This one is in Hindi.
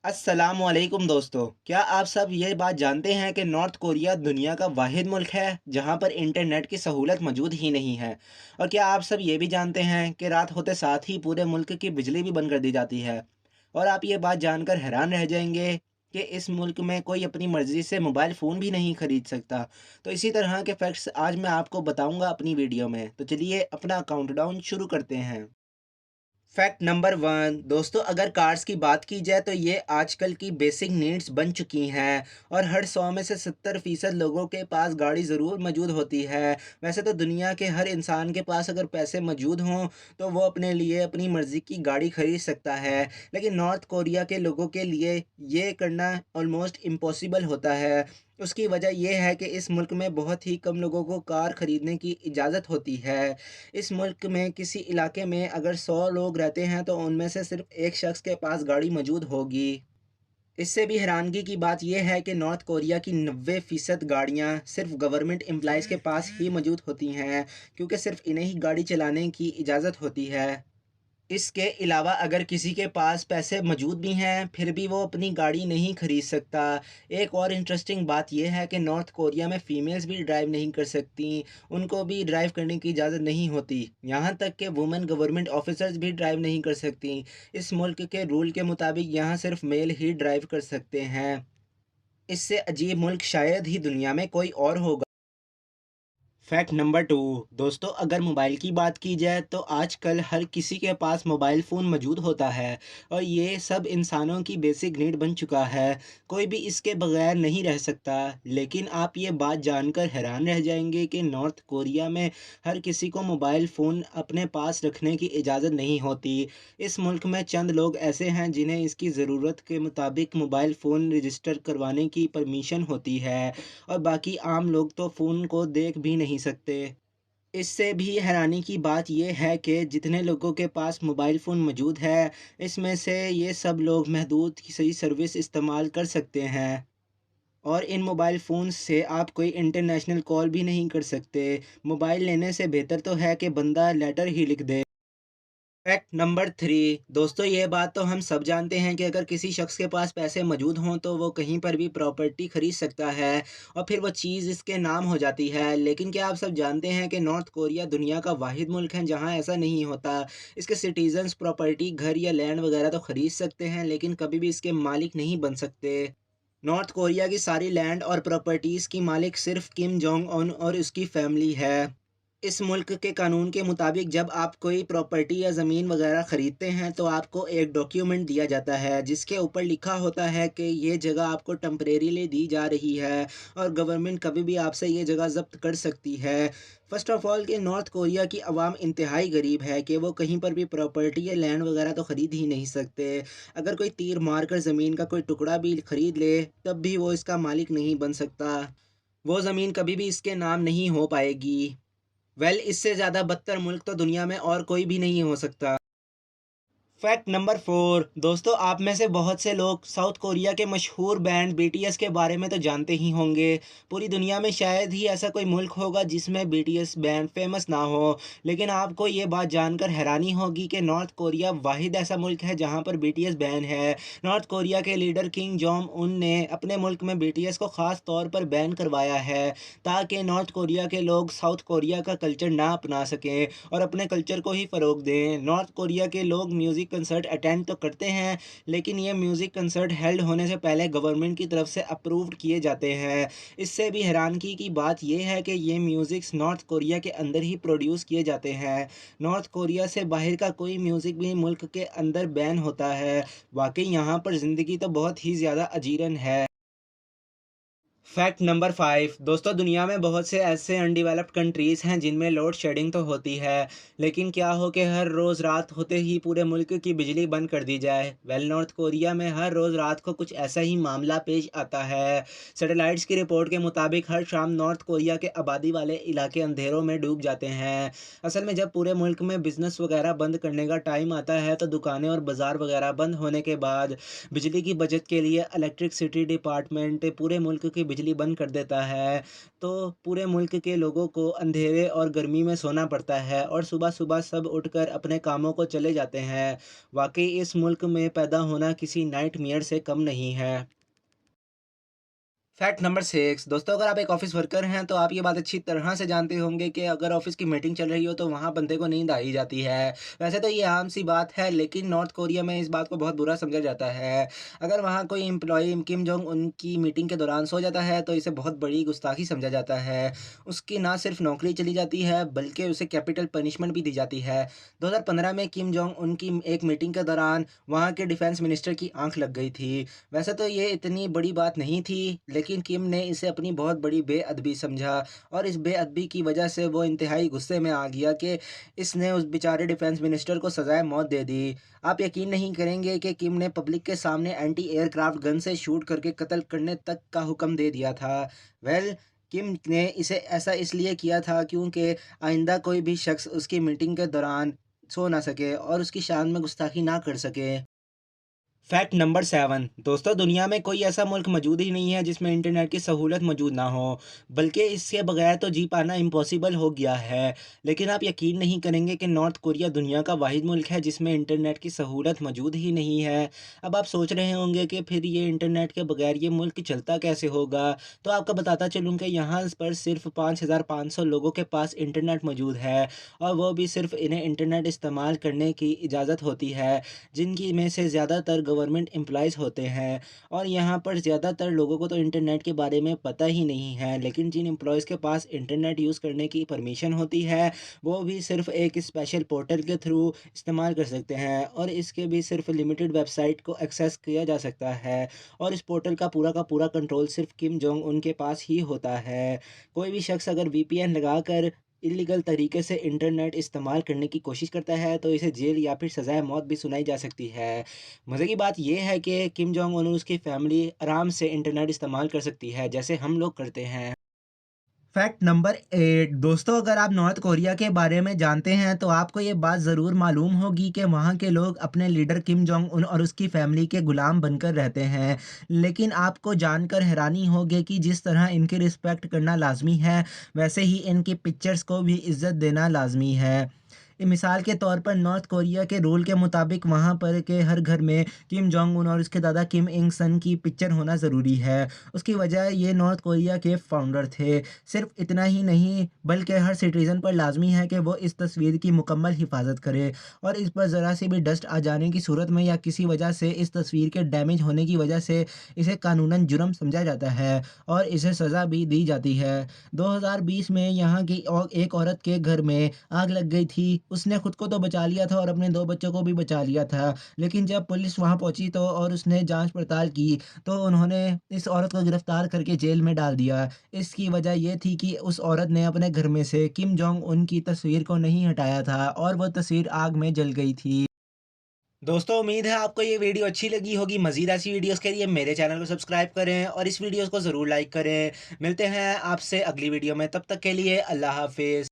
अस्सलामुअलैकुम दोस्तों, क्या आप सब ये बात जानते हैं कि नॉर्थ कोरिया दुनिया का वाहिद मुल्क है जहां पर इंटरनेट की सहूलत मौजूद ही नहीं है। और क्या आप सब ये भी जानते हैं कि रात होते साथ ही पूरे मुल्क की बिजली भी बंद कर दी जाती है। और आप ये बात जानकर हैरान रह जाएंगे कि इस मुल्क में कोई अपनी मर्ज़ी से मोबाइल फ़ोन भी नहीं खरीद सकता। तो इसी तरह के फैक्ट्स आज मैं आपको बताऊंगा अपनी वीडियो में, तो चलिए अपना काउंटडाउन शुरू करते हैं। फैक्ट नंबर वन दोस्तों, अगर कार्स की बात की जाए तो ये आजकल की बेसिक नीड्स बन चुकी हैं और हर 100 में से 70% लोगों के पास गाड़ी ज़रूर मौजूद होती है। वैसे तो दुनिया के हर इंसान के पास अगर पैसे मौजूद हों तो वो अपने लिए अपनी मर्ज़ी की गाड़ी खरीद सकता है, लेकिन नॉर्थ कोरिया के लोगों के लिए ये करना ऑलमोस्ट इम्पॉसिबल होता है। उसकी वजह यह है कि इस मुल्क में बहुत ही कम लोगों को कार खरीदने की इजाज़त होती है। इस मुल्क में किसी इलाके में अगर 100 लोग रहते हैं तो उनमें से सिर्फ एक शख्स के पास गाड़ी मौजूद होगी। इससे भी हैरानगी की बात यह है कि नॉर्थ कोरिया की 90% गाड़ियां सिर्फ गवर्नमेंट एम्प्लॉइज़ के पास ही मौजूद होती हैं, क्योंकि सिर्फ इन्हें ही गाड़ी चलाने की इजाज़त होती है। इसके अलावा अगर किसी के पास पैसे मौजूद भी हैं, फिर भी वो अपनी गाड़ी नहीं खरीद सकता। एक और इंटरेस्टिंग बात ये है कि नॉर्थ कोरिया में फ़ीमेल्स भी ड्राइव नहीं कर सकती, उनको भी ड्राइव करने की इजाज़त नहीं होती। यहाँ तक कि वुमेन गवर्नमेंट ऑफ़िसर्स भी ड्राइव नहीं कर सकती। इस मुल्क के रूल के मुताबिक यहाँ सिर्फ मेल ही ड्राइव कर सकते हैं। इससे अजीब मुल्क शायद ही दुनिया में कोई और होगा। फैक्ट नंबर टू दोस्तों, अगर मोबाइल की बात की जाए तो आजकल हर किसी के पास मोबाइल फ़ोन मौजूद होता है और ये सब इंसानों की बेसिक नीड बन चुका है। कोई भी इसके बगैर नहीं रह सकता। लेकिन आप ये बात जानकर हैरान रह जाएंगे कि नॉर्थ कोरिया में हर किसी को मोबाइल फ़ोन अपने पास रखने की इजाज़त नहीं होती। इस मुल्क में चंद लोग ऐसे हैं जिन्हें इसकी ज़रूरत के मुताबिक मोबाइल फ़ोन रजिस्टर करवाने की परमिशन होती है और बाकी आम लोग तो फ़ोन को देख भी नहीं सकते। इससे भी हैरानी की बात ये है कि जितने लोगों के पास मोबाइल फ़ोन मौजूद है, इसमें से ये सब लोग महदूद की सही सर्विस इस्तेमाल कर सकते हैं और इन मोबाइल फ़ोन से आप कोई इंटरनेशनल कॉल भी नहीं कर सकते। मोबाइल लेने से बेहतर तो है कि बंदा लेटर ही लिख दे। फैक्ट नंबर थ्री दोस्तों, ये बात तो हम सब जानते हैं कि अगर किसी शख्स के पास पैसे मौजूद हों तो वो कहीं पर भी प्रॉपर्टी खरीद सकता है और फिर वो चीज़ इसके नाम हो जाती है। लेकिन क्या आप सब जानते हैं कि नॉर्थ कोरिया दुनिया का वाहिद मुल्क है जहां ऐसा नहीं होता। इसके सिटीजन्स प्रॉपर्टी, घर या लैंड वगैरह तो खरीद सकते हैं, लेकिन कभी भी इसके मालिक नहीं बन सकते। नॉर्थ कोरिया की सारी लैंड और प्रॉपर्टीज़ की मालिक सिर्फ किम जोंग उन और उसकी फैमिली है। इस मुल्क के कानून के मुताबिक जब आप कोई प्रॉपर्टी या ज़मीन वगैरह ख़रीदते हैं तो आपको एक डॉक्यूमेंट दिया जाता है जिसके ऊपर लिखा होता है कि ये जगह आपको टेम्परेरीली दी जा रही है और गवर्नमेंट कभी भी आपसे ये जगह ज़ब्त कर सकती है। फ़र्स्ट ऑफ़ ऑल कि नॉर्थ कोरिया की आवाम इंतहाई गरीब है कि वो कहीं पर भी प्रॉपर्टी या लैंड वगैरह तो ख़रीद ही नहीं सकते। अगर कोई तीर मार कर ज़मीन का कोई टुकड़ा भी ख़रीद ले तब भी वो इसका मालिक नहीं बन सकता। वो ज़मीन कभी भी इसके नाम नहीं हो पाएगी। इससे ज़्यादा बदतर मुल्क तो दुनिया में और कोई भी नहीं हो सकता। फैक्ट नंबर फोर दोस्तों, आप में से बहुत से लोग साउथ कोरिया के मशहूर बैंड बीटीएस के बारे में तो जानते ही होंगे। पूरी दुनिया में शायद ही ऐसा कोई मुल्क होगा जिसमें बीटीएस बैंड फेमस ना हो। लेकिन आपको ये बात जानकर हैरानी होगी कि नॉर्थ कोरिया वाहिद ऐसा मुल्क है जहां पर बीटीएस बैन है। नॉर्थ कोरिया के लीडर किंग जोंग उन ने अपने मुल्क में बीटीएस को ख़ास तौर पर बैन करवाया है ताकि नॉर्थ कोरिया के लोग साउथ कोरिया का कल्चर ना अपना सकें और अपने कल्चर को ही फ़रोग दें। नॉर्थ कोरिया के लोग म्यूज़िक कंसर्ट अटेंड तो करते हैं, लेकिन ये म्यूज़िक कंसर्ट हेल्ड होने से पहले गवर्नमेंट की तरफ से अप्रूव्ड किए जाते हैं। इससे भी हैरानगी की बात यह है कि ये म्यूज़िक्स नॉर्थ कोरिया के अंदर ही प्रोड्यूस किए जाते हैं। नॉर्थ कोरिया से बाहर का कोई म्यूज़िक भी मुल्क के अंदर बैन होता है। वाकई यहाँ पर ज़िंदगी तो बहुत ही ज़्यादा अजीरन है। फैक्ट नंबर फाइव दोस्तों, दुनिया में बहुत से ऐसे अनडिवेलप्ड कंट्रीज़ हैं जिनमें लोड शेडिंग तो होती है, लेकिन क्या हो कि हर रोज़ रात होते ही पूरे मुल्क की बिजली बंद कर दी जाए। नॉर्थ कोरिया में हर रोज़ रात को कुछ ऐसा ही मामला पेश आता है। सैटेलाइट्स की रिपोर्ट के मुताबिक हर शाम नॉर्थ कोरिया के आबादी वाले इलाके अंधेरों में डूब जाते हैं। असल में जब पूरे मुल्क में बिजनेस वगैरह बंद करने का टाइम आता है तो दुकानें और बाज़ार वगैरह बंद होने के बाद बिजली की बचत के लिए इलेक्ट्रिसिटी डिपार्टमेंट पूरे मुल्क की बिजली बंद कर देता है, तो पूरे मुल्क के लोगों को अंधेरे और गर्मी में सोना पड़ता है और सुबह-सुबह सब उठकर अपने कामों को चले जाते हैं। वाक़ई इस मुल्क में पैदा होना किसी नाइटमेयर से कम नहीं है। फैक्ट नंबर 6 दोस्तों, अगर आप एक ऑफ़िस वर्कर हैं तो आप ये बात अच्छी तरह से जानते होंगे कि अगर ऑफ़िस की मीटिंग चल रही हो तो वहाँ बंदे को नींद आ ही जाती है। वैसे तो ये आम सी बात है, लेकिन नॉर्थ कोरिया में इस बात को बहुत बुरा समझा जाता है। अगर वहाँ कोई एम्प्लॉयी किम जोंग उन की मीटिंग के दौरान सो जाता है तो इसे बहुत बड़ी गुस्ताखी समझा जाता है। उसकी ना सिर्फ़ नौकरी चली जाती है बल्कि उसे कैपिटल पनिशमेंट भी दी जाती है। 2015 में किम जोंग उन की एक मीटिंग के दौरान वहाँ के डिफेंस मिनिस्टर की आँख लग गई थी। वैसे तो ये इतनी बड़ी बात नहीं थी, लेकिन किम ने इसे अपनी बहुत बड़ी बेअदबी समझा और इस बेअदबी की वजह से वो इंतहाई गुस्से में आ गया कि इसने उस बेचारे डिफेंस मिनिस्टर को सज़ाए मौत दे दी। आप यकीन नहीं करेंगे कि किम ने पब्लिक के सामने एंटी एयरक्राफ्ट गन से शूट करके कत्ल करने तक का हुक्म दे दिया था। वेल, किम ने इसे ऐसा इसलिए किया था क्योंकि आइंदा कोई भी शख्स उसकी मीटिंग के दौरान सो ना सके और उसकी शान में गुस्ताखी ना कर सके। फैक्ट नंबर 7 दोस्तों, दुनिया में कोई ऐसा मुल्क मौजूद ही नहीं है जिसमें इंटरनेट की सहूलत मौजूद ना हो, बल्कि इसके बगैर तो जी पाना इम्पॉसिबल हो गया है। लेकिन आप यकीन नहीं करेंगे कि नॉर्थ कोरिया दुनिया का वाहिद मुल्क है जिसमें इंटरनेट की सहूलत मौजूद ही नहीं है। अब आप सोच रहे होंगे कि फिर ये इंटरनेट के बगैर ये मुल्क चलता कैसे होगा? तो आपको बताता चलूँ कि यहाँ पर सिर्फ 5,500 लोगों के पास इंटरनेट मौजूद है और वो भी सिर्फ इन्हें इंटरनेट इस्तेमाल करने की इजाज़त होती है, जिनकी में से ज़्यादातर गवर्नमेंट एम्प्लॉइज़ होते हैं। और यहाँ पर ज़्यादातर लोगों को तो इंटरनेट के बारे में पता ही नहीं है, लेकिन जिन एम्प्लॉइज़ के पास इंटरनेट यूज़ करने की परमिशन होती है, वो भी सिर्फ़ एक स्पेशल पोर्टल के थ्रू इस्तेमाल कर सकते हैं और इसके भी सिर्फ़ लिमिटेड वेबसाइट को एक्सेस किया जा सकता है और इस पोर्टल का पूरा कंट्रोल सिर्फ़ किम जोंग उन के पास ही होता है। कोई भी शख्स अगर वीपीएन लगाकर इल्लीगल तरीके से इंटरनेट इस्तेमाल करने की कोशिश करता है तो इसे जेल या फिर सज़ाए मौत भी सुनाई जा सकती है। मज़े की बात ये है कि किम जोंग उन और उसकी फैमिली आराम से इंटरनेट इस्तेमाल कर सकती है जैसे हम लोग करते हैं। फैक्ट नंबर 8 दोस्तों, अगर आप नॉर्थ कोरिया के बारे में जानते हैं तो आपको ये बात ज़रूर मालूम होगी कि वहाँ के लोग अपने लीडर किम जोंग उन और उसकी फैमिली के गुलाम बनकर रहते हैं। लेकिन आपको जानकर हैरानी होगी कि जिस तरह इनकी रिस्पेक्ट करना लाजमी है, वैसे ही इनकी पिक्चर्स को भी इज़्ज़त देना लाजमी है। मिसाल के तौर पर नॉर्थ कोरिया के रूल के मुताबिक वहाँ पर के हर घर में किम जोंग उन और उसके दादा किम इल सन की पिक्चर होना ज़रूरी है। उसकी वजह ये नॉर्थ कोरिया के फाउंडर थे। सिर्फ इतना ही नहीं बल्कि हर सिटीज़न पर लाज़मी है कि वो इस तस्वीर की मुकम्मल हिफाज़त करे और इस पर ज़रा सी भी डस्ट आ जाने की सूरत में या किसी वजह से इस तस्वीर के डैमेज होने की वजह से इसे कानूनन जुर्म समझा जाता है और इसे सज़ा भी दी जाती है। 2020 में यहाँ की एक औरत के घर में आग लग गई थी। उसने खुद को तो बचा लिया था और अपने 2 बच्चों को भी बचा लिया था। लेकिन जब पुलिस वहाँ पहुँची तो और उसने जाँच-पड़ताल की, तो उन्होंने इस औरत को गिरफ्तार करके जेल में डाल दिया। इसकी वजह ये थी कि उस औरत ने अपने घर में से किम जोंग उन की तस्वीर को नहीं हटाया था और वो तस्वीर आग में जल गई थी। दोस्तों, उम्मीद है आपको ये वीडियो अच्छी लगी होगी। मज़ीद ऐसी वीडियोज़ के लिए मेरे चैनल को सब्सक्राइब करें और इस वीडियोज़ को ज़रूर लाइक करें। मिलते हैं आपसे अगली वीडियो में, तब तक के लिए अल्लाह हाफ़िज़।